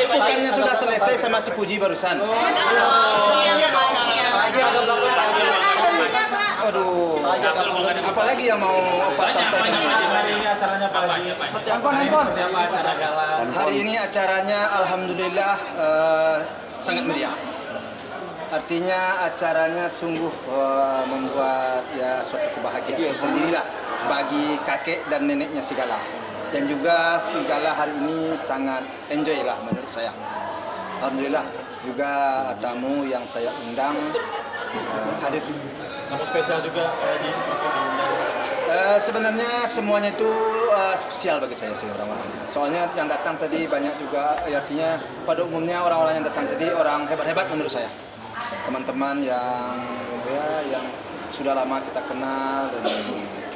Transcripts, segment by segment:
Bukannya sudah selesai sama si Puji barusan. Aduh, apalagi yang mau Opa sampaikan? Hari ini acaranya Pak Haji. Seperti apa acara gala? Hari ini acaranya alhamdulillah sangat meriah. Artinya acaranya sungguh membuat ya suatu kebahagiaan tersendirilah bagi kakek dan neneknya Sigala. Dan juga Sigala hari ini sangat enjoy lah menurut saya. Alhamdulillah juga tamu yang saya undang hadir. Tamu spesial juga Pak Haji. Sebenarnya semuanya itu spesial bagi saya sih orang-orangnya. Soalnya yang datang tadi banyak juga, artinya pada umumnya orang-orang yang datang tadi orang hebat-hebat menurut saya. Teman-teman yang sudah lama kita kenal dan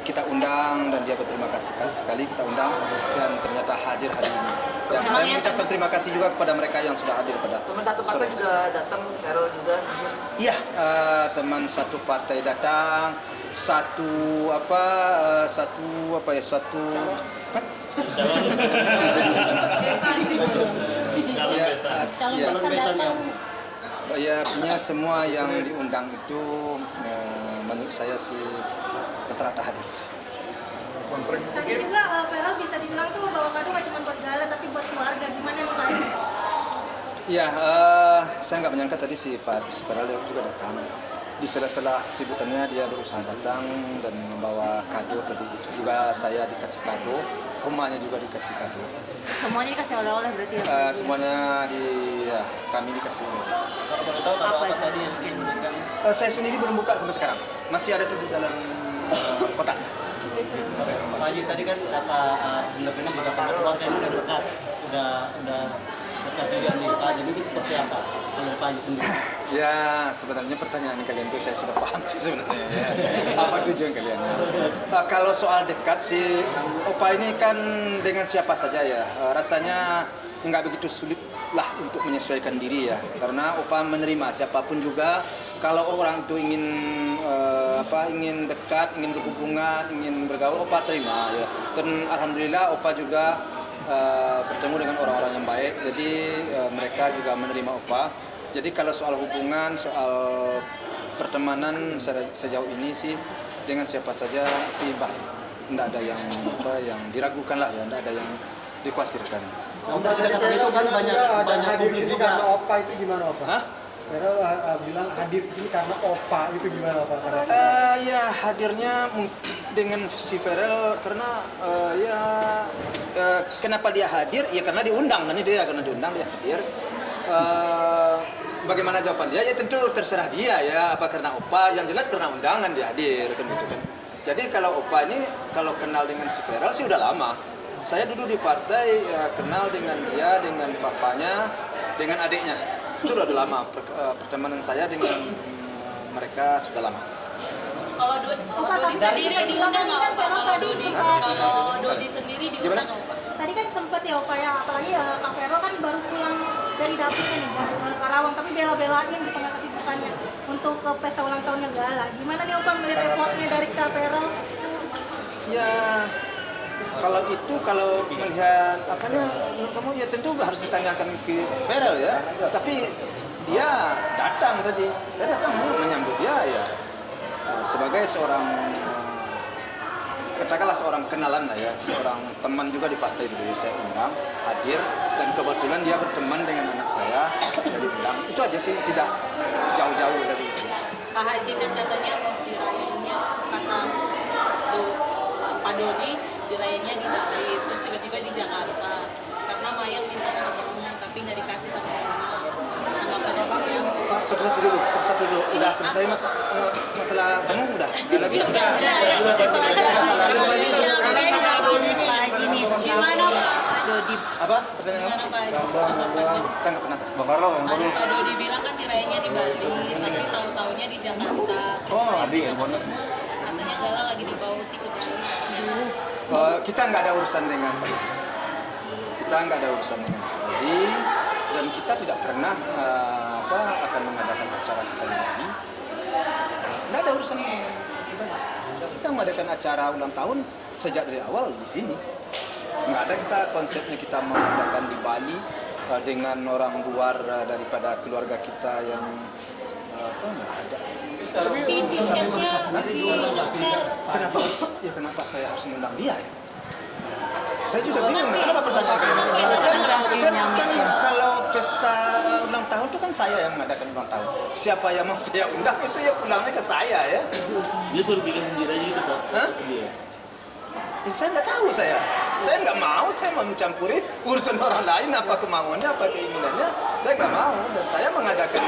kita undang dan dia berterima kasih sekali kita undang dan ternyata hadir hari ini. Dan saya mengucapkan terima kasih juga kepada mereka yang sudah hadir pada. Teman satu partai juga datang, Ferel juga. Iya, teman satu partai datang. Satu ya, artinya semua yang diundang itu menurut saya sih rata-rata hadir sih. Tadi juga Ferel bisa dibilang tuh bawa kado nggak cuma buat Gala tapi buat keluarga, gimana nih Pak? Ya, saya nggak menyangka tadi si Ferel juga datang. Di sela-sela kesibukannya dia berusaha datang dan membawa kado tadi. Juga saya dikasih kado, rumahnya juga dikasih kado. Semuanya dikasih oleh-oleh berarti ya? Semuanya kami dikasih. Kalau boleh tahu apa tadi yang diberikan? Saya sendiri belum buka sampai sekarang. Masih ada tuh di dalam kotaknya. Pak Haji tadi kan kata benar-benar beberapa keluarga ini udah dekat, udah dekat dengan Pak Haji. Ini seperti apa kalau Pak Haji sendiri? Ya, sebenarnya pertanyaan kalian itu saya sudah paham sih sebenarnya. Ya. Apa tujuan kalian? Kalau soal dekat sih, Opa ini kan dengan siapa saja ya. Rasanya nggak begitu sulit lah untuk menyesuaikan diri ya. Karena Opa menerima siapapun juga. Kalau orang itu ingin dekat, ingin berhubungan, ingin bergaul, Opa terima ya. Dan alhamdulillah Opa juga bertemu dengan orang-orang yang baik. Jadi mereka juga menerima Opa. Jadi kalau soal hubungan, soal pertemanan sejauh ini sih dengan siapa saja sih baik. Tidak ada yang diragukan lah ya, tidak ada yang dikhawatirkan. Untuk kedekatan itu kan banyak hadir publik sini juga. karena Opa itu gimana Opa? Hah? Ferel bilang hadir sini karena Opa itu gimana Opa? Ya hadirnya dengan si Ferel karena kenapa dia hadir? Ya karena diundang kan dia, karena diundang dia hadir. Bagaimana jawaban dia? Ya tentu terserah dia ya. Apa karena Opa? Yang jelas karena undangan dia hadir kan gitu kan. Jadi kalau Opa ini kalau kenal dengan si Ferel sih udah lama. Saya dulu di partai kenal dengan dia, dengan papanya, dengan adiknya. Itu udah lama. Pertemanan saya dengan mereka sudah lama. Kalau Dodi sendiri diundang nggak Pak? Kalau Dodi sendiri diundang nggak Pak? Tadi kan sempat ya Opa ya, apalagi Kak Ferel kan baru pulang dari dapurnya nih, dari Karawang, tapi bela-belain di tengah kesibukannya untuk ke pesta ulang tahunnya Gala. Gimana nih Opa melihat effortnya dari Kak Ferel? Ya, kalau melihat apanya, kamu ya tentu harus ditanyakan ke Ferel ya. Tapi dia datang tadi, saya datang menyambut dia ya sebagai seorang katakanlah seorang kenalan lah ya, seorang teman juga di partai dulu saya undang hadir dan kebetulan dia berteman dengan anak saya dari undang. Itu aja sih, tidak jauh-jauh dari itu. Pak Haji kan katanya mau dirayainnya karena Pak Dodi dirayainnya di Bali, terus tiba-tiba di Jakarta karena Mayang minta ketemu tapi nggak dikasih sama orang. Tanggapannya seperti apa? Satu-satu dulu. Udah selesai masalah kamu udah? Ada lagi? Gimana Pak Dodi? Apa? Pertanyaan Gimana apa? Pak Haji? Tanggapannya? Tanggapan apa? Tadi Pak Dodi bilang kan dirayainnya di Bali, tapi tahu-taunya di Jakarta. Oh, Katanya Gala lagi dibawa Uti ke Bali. Kita nggak ada urusan dengan Bali. Dan kita tidak pernah akan mengadakan acara kita di Bali. Nggak ada urusan dengan Bali. Kita mengadakan acara ulang tahun sejak dari awal di sini. Nggak ada kita konsepnya kita mengadakan di Bali dengan orang luar daripada keluarga kita yang apa, nggak ada. Tapi isi chatnya di-share. Kenapa? Ya kenapa saya harus mengundang dia ya? Saya juga bingung, kenapa pertanyaan kan kalau pesta ulang tahun itu kan saya yang mengadakan ulang tahun. Siapa yang mau saya undang itu ya pulangnya ke saya ya. Dia suruh bikin sendiri aja gitu Pak. Hah? Dia. Saya nggak tahu saya nggak mau, saya mau mencampuri urusan orang lain, apa kemauannya, apa keinginannya, saya nggak mau. Dan saya mengadakan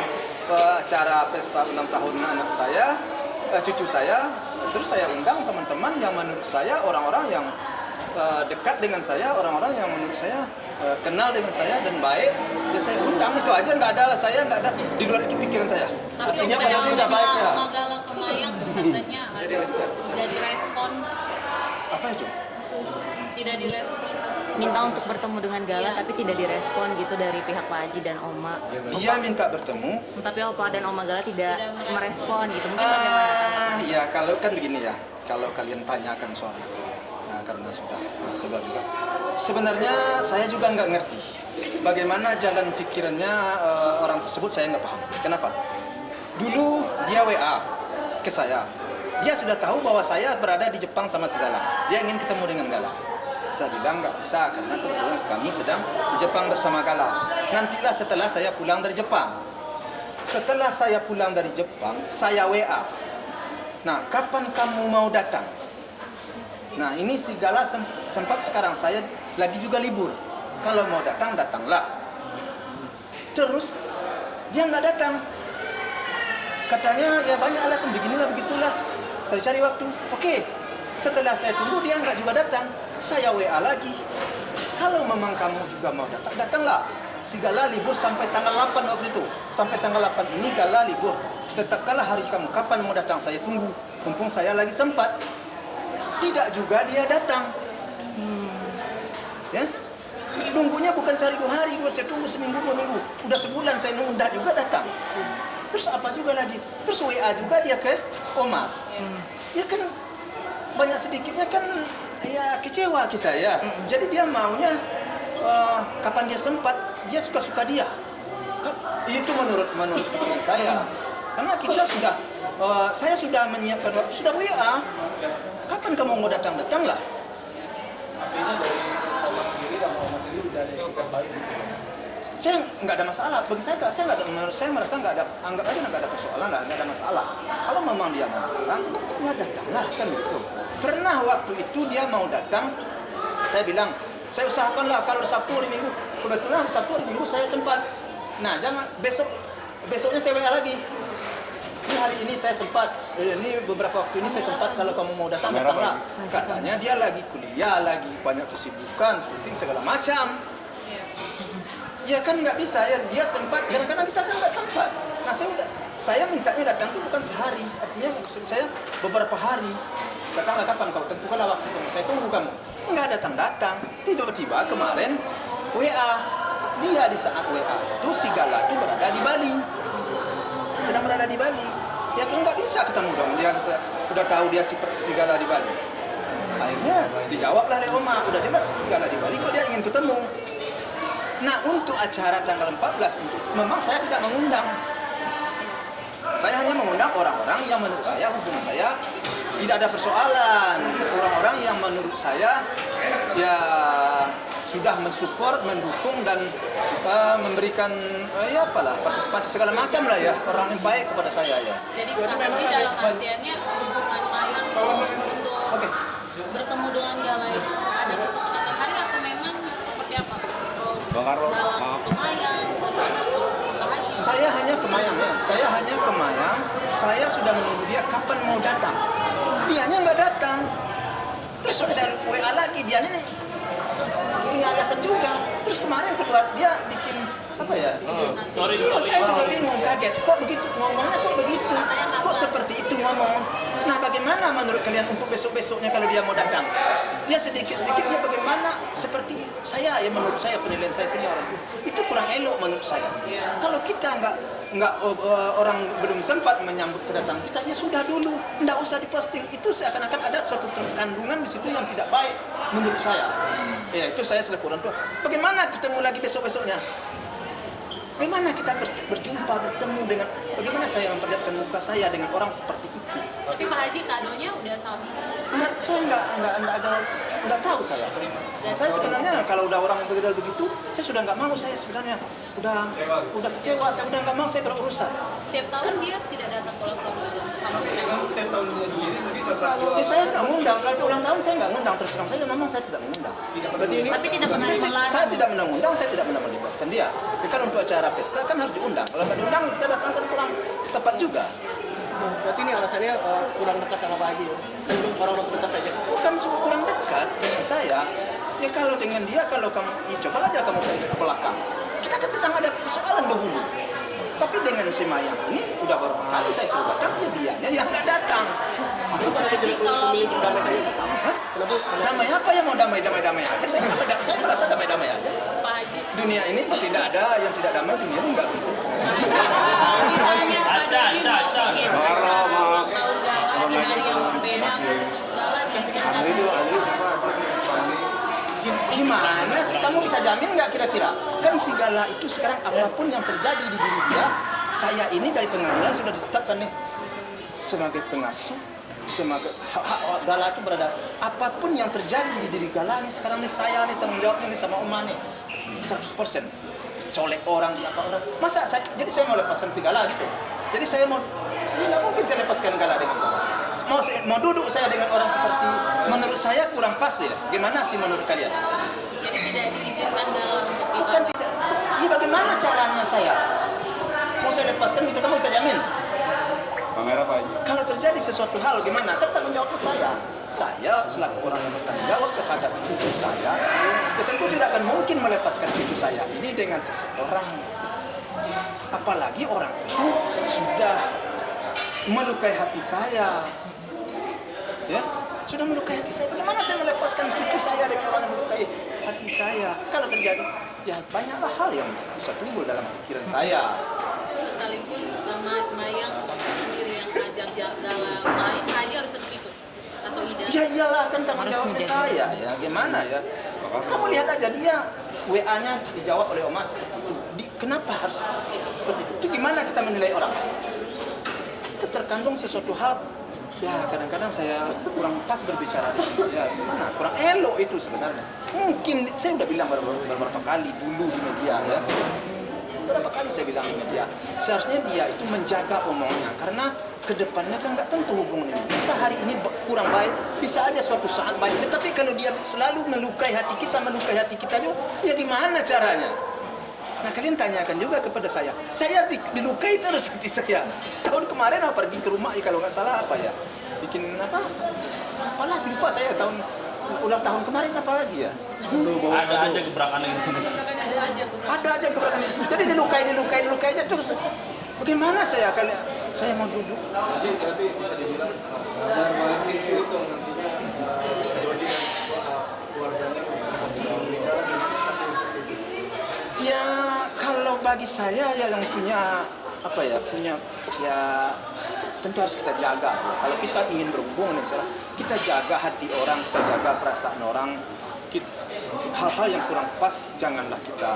acara pesta ulang tahun anak saya, cucu saya, terus saya undang teman-teman yang menurut saya orang-orang yang dekat dengan saya, orang-orang yang menurut saya kenal dengan saya dan baik, ya saya undang, itu aja. Nggak ada, saya nggak ada di luar itu pikiran saya. Tapi Artinya Pak Dodi nggak baik ya? Magala Kemayang katanya tidak direspon, Apa itu? tidak direspon. Minta untuk bertemu dengan Gala tapi tidak direspon gitu dari pihak Pak Haji dan Oma. Dia minta bertemu. Tapi Opa dan Oma Gala tidak merespon gitu. Mungkin bagaimana? Ya kalau kan begini ya, kalau kalian tanyakan soal itu, nah, karena sudah keluar juga. Sebenarnya saya juga nggak ngerti bagaimana jalan pikirannya orang tersebut, saya nggak paham. Kenapa? Dulu dia WA ke saya, dia sudah tahu bahwa saya berada di Jepang sama segala. Dia ingin ketemu dengan Gala. Saya bilang nggak bisa karena kebetulan kami sedang di Jepang bersama Gala. Nantilah setelah saya pulang dari Jepang. Setelah saya pulang dari Jepang, saya WA. Nah, kapan kamu mau datang? Nah, ini si Gala sempat sekarang saya lagi juga libur. Kalau mau datang, datanglah. Terus dia nggak datang. Katanya ya banyak alasan beginilah begitulah. Saya cari waktu. Oke. Setelah saya tunggu dia nggak juga datang. Saya WA lagi. Kalau memang kamu juga mau datang, datanglah. Si Gala libur sampai tanggal 8 waktu itu. Sampai tanggal 8 ini Gala libur. Tetapkanlah hari kamu. Kapan mau datang? Saya tunggu. Mumpung saya lagi sempat. Tidak juga dia datang. Ya? Nunggunya bukan sehari 2 hari, saya tunggu seminggu 2 minggu. Udah sebulan saya nunda juga datang. Terus apa juga lagi? Terus WA juga dia ke Omar. Ya kan banyak sedikitnya kan ya kecewa kita ya. Jadi dia maunya kapan dia sempat, dia suka-suka dia. Itu menurut pikiran saya. Karena kita sudah saya sudah menyiapkan waktu, sudah WA. Kapan kamu mau datang? Datanglah. Saya nggak ada masalah. Bagi saya nggak ada. Menurut saya merasa nggak ada. Anggap aja nggak ada persoalan, nggak ada masalah. Kalau memang dia mau datang, ya datanglah kan gitu. Pernah waktu itu dia mau datang, saya bilang, saya usahakanlah kalau Sabtu hari Minggu. Kebetulan Sabtu hari Minggu saya sempat. Nah, jangan besoknya saya WA lagi. Ini hari ini saya sempat. Ini beberapa waktu ini saya sempat. Kalau kamu mau datang, datanglah. Katanya dia lagi kuliah, lagi banyak kesibukan, syuting segala macam. Ya kan nggak bisa ya, dia sempat, kadang-kadang kita kan nggak sempat. Nah saya mintanya datang itu bukan sehari, artinya maksud saya beberapa hari. Datanglah kapan kau, tentukanlah waktu kamu, saya tunggu kamu. Nggak datang-datang, tiba-tiba kemarin WA, dia di saat WA itu si Gala itu berada di Bali, sedang berada di Bali. Ya kan nggak bisa ketemu dong, dia udah tahu dia si Gala di Bali. Akhirnya dijawablah oleh Oma, udah jelas si Gala di Bali, kok dia ingin ketemu. Nah, untuk acara tanggal 14 memang saya tidak mengundang. Saya hanya mengundang orang-orang yang menurut saya hubungan saya tidak ada persoalan. Orang-orang yang menurut saya ya sudah mensupport, mendukung dan memberikan ya apalah partisipasi segala macam lah ya, orang yang baik kepada saya ya. Jadi Pak Haji dalam artiannya hubungan Mayang untuk bertemu dengan Gala itu ada kesepakatan hari atau memang seperti apa? Dalam Kemayang, Saya hanya ke Mayang ya. Saya sudah menunggu dia kapan mau datang. Dianya nggak datang. Terus saya WA lagi, dianya punya alasan juga. Terus kemarin kedua dia bikin apa ya? Iya, saya juga bingung, kaget. Kok begitu ngomongnya? Kok begitu? Kok seperti itu ngomong? Nah, bagaimana menurut kalian untuk besok-besoknya kalau dia mau datang? Dia sedikit-sedikit dia bagaimana seperti saya ya, menurut saya penilaian saya senior itu kurang elok menurut saya. Kalau kita nggak orang belum sempat menyambut kedatangan kita, ya sudah dulu, nggak usah diposting. Itu seakan-akan ada suatu kandungan di situ yang tidak baik menurut saya. Ya itu saya selaku orang tua. Bagaimana ketemu lagi besok-besoknya? Bagaimana kita berjumpa, bertemu dengan, bagaimana saya memperlihatkan muka saya dengan orang seperti itu? Tapi Pak Haji kadonya udah sama. Saya nggak tahu saya. Saya sebenarnya kalau udah orang begitu, saya sudah nggak mau, saya sebenarnya udah kecewa, saya udah nggak mau saya berurusan. Setiap tahun dia tidak datang ulang tahun sama Ya saya nggak ngundang, kalau ulang tahun saya nggak ngundang, terus terang saja memang saya tidak mengundang. Tapi tidak pernah melarang. Saya tidak mengundang, saya tidak pernah melibatkan dia. Ya, kan untuk acara pesta kan harus diundang. Kalau nggak diundang kita datang kan kurang tepat juga. Berarti ini alasannya kurang dekat sama Pak Haji. Orang dekat aja. Bukan suka kurang dekat dengan saya. Ya kalau dengan dia, kalau kamu, ya coba aja kamu tanya ke belakang. Kita kan sedang ada persoalan dahulu. Tapi dengan si Mayang ini udah beberapa kali saya suruh datang, ya dianya yang nggak datang. Pak Haji kalau Hah? Damai apa ya, mau damai aja. Saya merasa damai aja. Pak Haji Dunia ini tidak ada yang tidak damai, dunia ini enggak gitu. misalnya Pak Dodi mau bikin acara ulang tahun gala di hari yang berbeda, khusus untuk gala diizinkan. Gimana sih kamu bisa jamin nggak kira-kira? Kan si Gala itu sekarang apapun yang terjadi di diri dia, saya ini dari pengadilan sudah ditetapkan nih sebagai pengasuh, sebagai Gala itu berada. Apapun yang terjadi di diri Gala nih sekarang nih, saya nih tanggung jawabnya nih sama Oma nih 100%. Colek orang, apa orang. Masa saya, jadi saya mau lepaskan si Gala gitu. Jadi saya mau, ini nggak mungkin saya lepaskan Gala dengan Gala. Mau duduk saya dengan orang seperti, menurut saya kurang pas ya. Gimana sih menurut kalian? Jadi tidak diizinkan gala untuk Bukan tidak. Iya, bagaimana caranya saya? Mau saya lepaskan gitu, kamu bisa jamin? Kamera Pak Haji. Kalau terjadi sesuatu hal gimana? Kan tanggung jawabnya saya. Saya selaku orang yang bertanggung jawab terhadap cucu saya, ya tentu tidak akan mungkin melepaskan cucu saya ini dengan seseorang. Apalagi orang itu sudah melukai hati saya. Ya, sudah melukai hati saya. Bagaimana saya melepaskan cucu saya dengan orang yang melukai hati saya? Kalau terjadi, ya banyaklah hal yang bisa timbul dalam pikiran saya. sekalipun sama Mayang sendiri yang ajak gala main, Pak Haji harus tetap ikut atau tidak? Ya iyalah, kan tanggung jawabnya saya ya. Gimana ya? Kamu lihat aja dia WA-nya dijawab oleh Oma seperti itu. Kenapa harus seperti itu? Itu gimana kita menilai orang? Itu terkandung sesuatu hal. Ya kadang-kadang saya kurang pas berbicara di sini. Ya gimana? Kurang elok itu sebenarnya. Mungkin saya udah bilang beberapa kali dulu di media ya. Berapa kali saya bilang di media, seharusnya dia itu menjaga omongnya karena kedepannya kan nggak tentu hubungan ini. Bisa hari ini kurang baik, bisa aja suatu saat baik. Tetapi kalau dia selalu melukai hati kita juga, ya gimana caranya? Nah kalian tanyakan juga kepada saya dilukai terus hati saya. Tahun kemarin apa pergi ke rumah, kalau nggak salah apa ya, bikin apa? Apalah lupa saya tahun ulang tahun kemarin apa lagi ya? Ada aja gebrakan gitu. Ada aja gebrakan. Jadi dilukai aja terus. Bagaimana saya mau duduk? Jadi berarti bisa dibilang normatif itu nantinya Dodi dan keluarganya bisa dilakukan. Ya kalau bagi saya ya yang punya tentu harus kita jaga. Kalau kita ingin berhubungan dengan kita jaga hati orang, kita jaga perasaan orang. Hal-hal yang kurang pas janganlah kita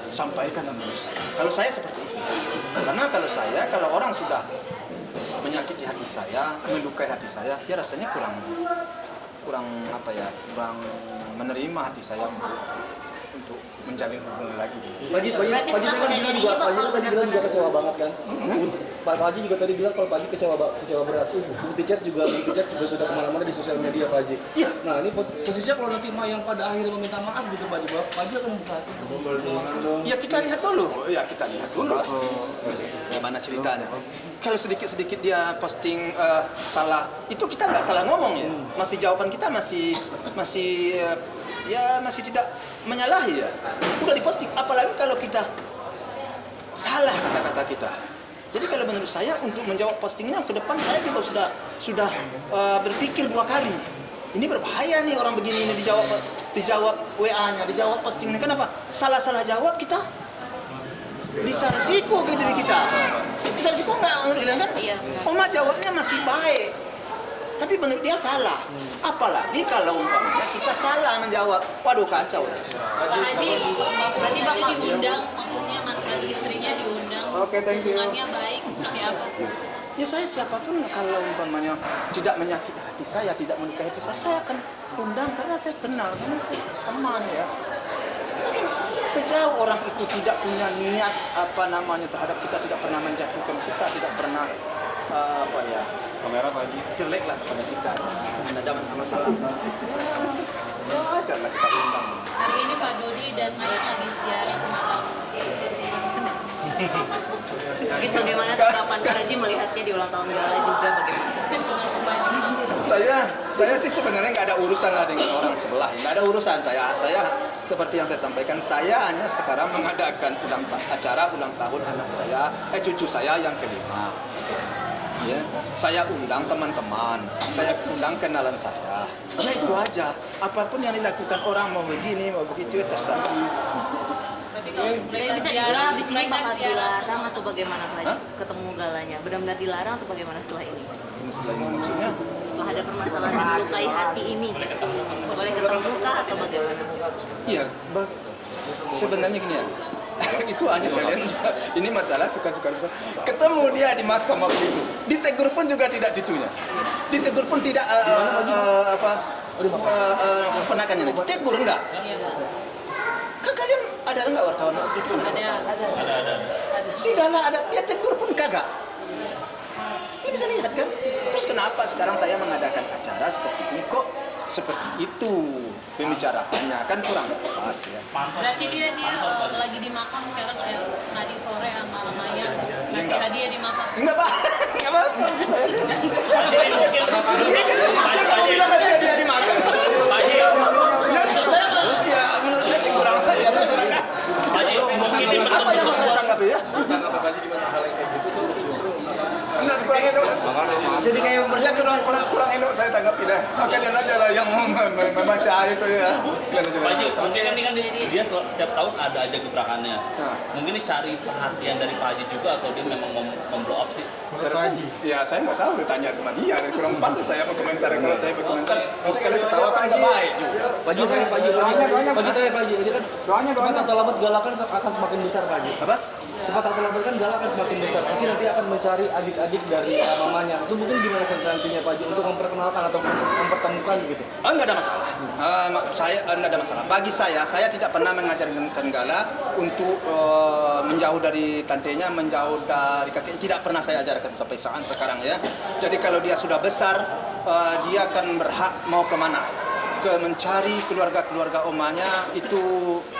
sampaikan menurut saya. Kalau saya seperti itu. Karena kalau orang sudah menyakiti hati saya, melukai hati saya, ya rasanya kurang menerima hati saya untuk menjalin hubungan lagi. Pak Haji tadi bilang juga kecewa banget kan? Pak Haji juga tadi bilang kalau Pak Haji kecewa berat. Bukti chat juga sudah kemana-mana di sosial media Pak Haji. Iya. Nah ini posisinya kalau nanti Mayang pada akhirnya meminta maaf gitu Pak Haji akan membuka hati. Ya kita lihat dulu lah. Gimana ceritanya? Kalau sedikit-sedikit dia posting salah, itu kita nggak salah ngomong ya. Masih jawaban kita masih tidak menyalahi ya. Udah diposting, apalagi kalau kita salah kata-kata kita. Jadi kalau menurut saya untuk menjawab postingnya ke depan saya juga sudah berpikir 2 kali. Ini berbahaya nih orang begini ini dijawab WA-nya, dijawab postingnya. Kenapa? Salah jawab kita bisa resiko ke diri kita. Bisa resiko nggak menurut kalian kan? Iya. Oma jawabnya masih baik, tapi menurut dia salah. Apalagi kalau umpamanya kita salah menjawab, waduh kacau. Pak Haji, Bapak Haji diundang, maksudnya mantan istrinya diundang. Oke, thank you. Hubungannya baik seperti apa? Ya saya siapapun kalau umpamanya tidak menyakiti hati saya, tidak melukai hati saya akan undang karena saya kenal, karena saya teman ya. Jadi sejauh orang itu tidak punya niat terhadap kita, tidak pernah menjatuhkan kita, tidak pernah Kamera Pak Haji. jelek lah kepada kita, tidak ada masalah. Ya wajar lah kita undang. Hari ini Pak Dodi dan Mayat lagi ziarah ke makam. Mungkin bagaimana tanggapan Pak Haji melihatnya di ulang tahun gala juga bagaimana? Saya sih sebenarnya nggak ada urusan lah dengan orang sebelah, nggak ada urusan saya seperti yang saya sampaikan, saya hanya sekarang mengadakan acara ulang tahun anak saya, cucu saya yang kelima. Ya, saya undang teman-teman, saya undang kenalan saya. Ya itu aja. Apapun yang dilakukan orang mau begini mau begitu ya terserah. Berarti kalau mereka Bisa ziarah, dibilang di sini mereka bakal ziarah dilarang atau bagaimana Pak Haji? Hah? Ketemu galanya, benar-benar dilarang atau bagaimana setelah ini? Ini setelah ini maksudnya? Setelah ada permasalahan yang melukai hati ini, boleh ketemu kah atau bagaimana? Iya, sebenarnya gini ya. Itu hanya kalian ini masalah suka-suka ketemu dia di makam waktu itu, ditegur pun juga tidak cucunya, ditegur pun tidak ponakannya, ditegur enggak? Kan kalian ada enggak wartawan waktu itu? Ada. Segala ada, dia tegur pun kagak. Ini bisa lihat kan? Terus kenapa sekarang saya mengadakan acara seperti ini kok seperti itu pembicaraannya, kan kurang pas ya. Berarti dia lagi di makam sekarang kayak tadi sore sama Maya ngasih hadiah di makam. Enggak Pak, enggak Pak. Saya sih. Dia kamu bilang kasih hadiah di makam. Ya, menurut saya sih kurang apa ya masyarakat. Apa yang mau saya tanggapi ya? Tanggapan Pak Haji gimana hal yang kayak gitu tuh justru Enggak kurang elok. Jadi kayak Ya kurang elok saya tanggapi dah. Kalian aja lah yang mau membaca itu ya. Kalian aja. Pak Haji, mungkin ini kan dia setiap tahun ada aja gebrakannya. Nah. Mungkin ini cari perhatian dari Pak Haji juga atau dia memang memblow up sih? Ya saya nggak tahu, ditanya sama dia. Kurang pas saya berkomentar. Kalau saya berkomentar, nanti kalian ketawa kan nggak baik juga. Pak Haji, ini kan cepat atau lambat gala kan akan semakin besar Pak Haji. Apa? Cepat atau lambat kan gala akan semakin besar. Pasti nanti akan mencari adik-adik dari mamanya. Itu mungkin gimana nantinya Pak Haji untuk memperkenalkan atau mempertemukan gitu? Enggak ada masalah. Saya enggak ada masalah. Bagi saya tidak pernah mengajarkan Gala untuk menjauh dari tantenya, menjauh dari kakeknya. Tidak pernah saya ajarkan sampai saat sekarang ya. Jadi kalau dia sudah besar, dia akan berhak mau kemana? Ke mencari keluarga-keluarga omanya itu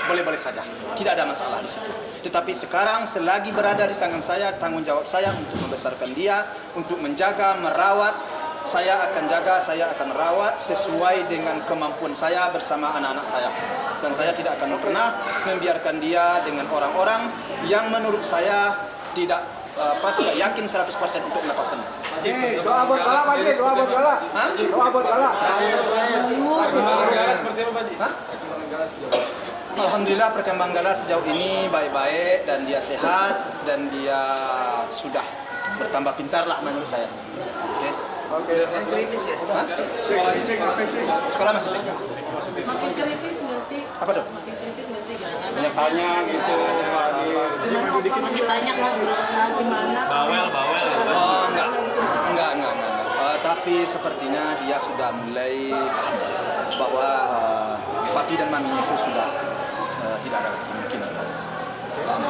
boleh-boleh saja, tidak ada masalah di situ. Tetapi sekarang selagi berada di tangan saya, tanggung jawab saya untuk membesarkan dia, untuk menjaga, merawat. Saya akan jaga, saya akan rawat sesuai dengan kemampuan saya bersama anak-anak saya. Dan saya tidak akan pernah membiarkan dia dengan orang-orang yang menurut saya tidak yakin 100% untuk melepaskannya. doa buat Gala Pak Haji, doa buat Gala. Hah? Doa buat Gala. Perkembangan Gala seperti apa Pak Haji? Alhamdulillah perkembangan Gala sejauh ini baik-baik dan dia sehat dan dia sudah bertambah pintar lah menurut saya. Oke. Oke. Yang kritis ya? Hah? Sekolah masih tinggi. Makin kritis nggak sih? Apa tuh? Makin kritis nggak sih Galanya? Banyak tanya gitu Pak Haji. Makin banyak ngobrol. Gimana? Bawel gitu. Oh, enggak. Tapi sepertinya dia sudah mulai paham bahwa papi dan maminya itu sudah tidak ada kemungkinan. Paham?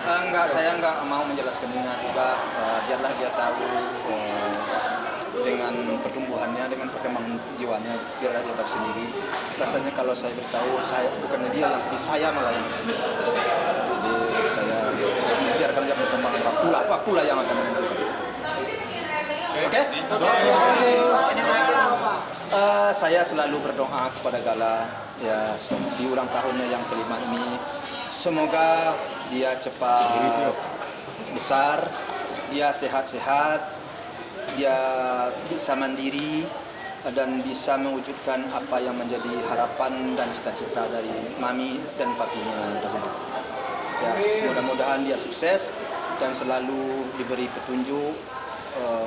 Enggak, saya enggak mau menjelaskannya juga. Biarlah dia tahu dengan pertumbuhannya, dengan perkembangan jiwanya, biarlah dia tahu sendiri. Rasanya kalau saya beritahu, saya bukannya dia yang sedih, saya malah yang sedih. Jadi saya biarkan dia berkembang, akulah yang akan menentukan. Oke? Saya selalu berdoa kepada Gala ya di ulang tahunnya yang kelima ini, semoga dia cepat besar, dia sehat-sehat, dia bisa mandiri dan bisa mewujudkan apa yang menjadi harapan dan cita-cita dari mami dan papinya dahulu. Ya, mudah-mudahan dia sukses dan selalu diberi petunjuk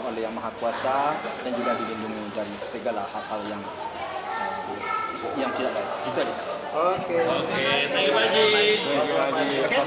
oleh Yang Maha Kuasa dan juga dilindungi dari segala hal-hal yang tidak baik. Itu aja sih. Oke, thank you Pak Haji. Oke.